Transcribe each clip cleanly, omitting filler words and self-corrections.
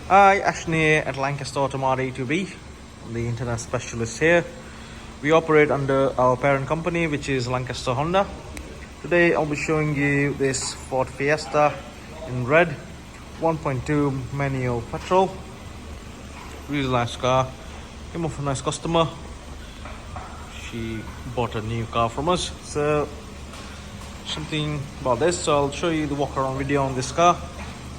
Hi, Ashley at Lancaster Automart A2B. I'm the internet specialist here. We operate under our parent company, which is Lancaster Honda. Today I'll be showing you this Ford Fiesta in red, 1.2 manual petrol. Really nice car. Came off a nice customer. She bought a new car from us. So something about this. So I'll show you the walk around video on this car.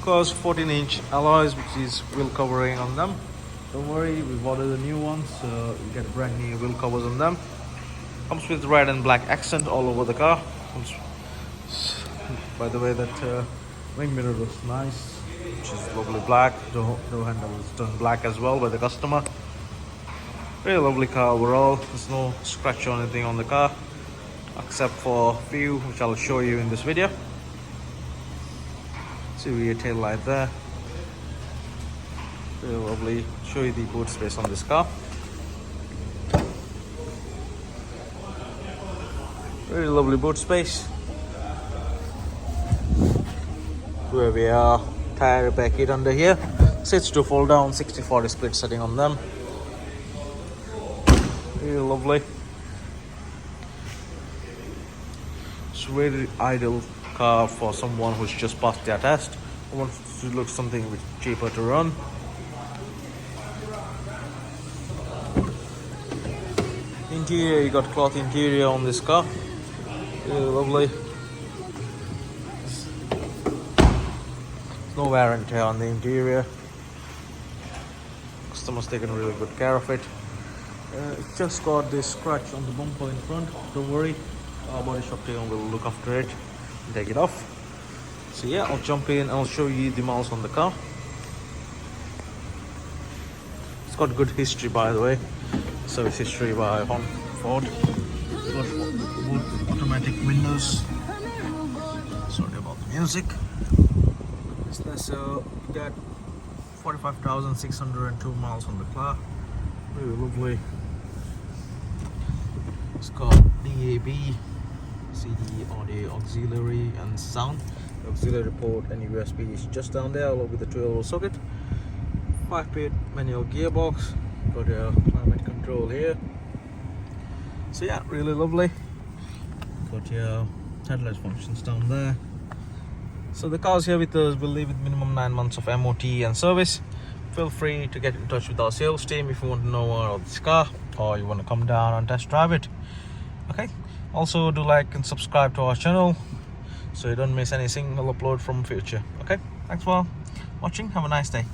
Cause 14-inch alloys, which is wheel covering on them. Don't worry, we've ordered a new one, so you get brand new wheel covers on them. Comes with red and black accent all over the car. Comes, by the way, that wing mirror looks nice, which is lovely black. Door handle is done black as well by the customer. Very lovely car overall. There's no scratch or anything on the car, except for a few, which I'll show you in this video. See your tail light there. Very lovely. Show you the boot space on this car. Very lovely boot space. Where we are, tire repair kit under here. Seats to fold down, 60/40 split setting on them. Very lovely. It's a very ideal car for someone who's just passed their test or wants to look something a bit cheaper to run. Interior, you got cloth interior on this car. Really lovely. There's no wear and tear on the interior. Customer's taken really good care of it. It's just got this scratch on the bumper in front. Don't worry, our body shop team will look after it and take it off. So yeah, I'll jump in and I'll show you the miles on the car. It's got good history, by the way. Service history by Ford. It's got both automatic windows. Sorry about the music. So you got 45,602 miles on the car. Really lovely. It's got DAB, CD, audio, auxiliary, and sound. The auxiliary port and USB is just down there, along with the 12-volt socket. 5-speed manual gearbox. Got your climate control here. So yeah, really lovely. Got your headlight functions down there. So the car's here with us. We'll leave with minimum 9 months of MOT and service. Feel free to get in touch with our sales team if you want to know more about this car or you want to come down and test drive it. Okay. Also, do like and subscribe to our channel so you don't miss any single upload from future. Okay. Thanks for watching. Have a nice day.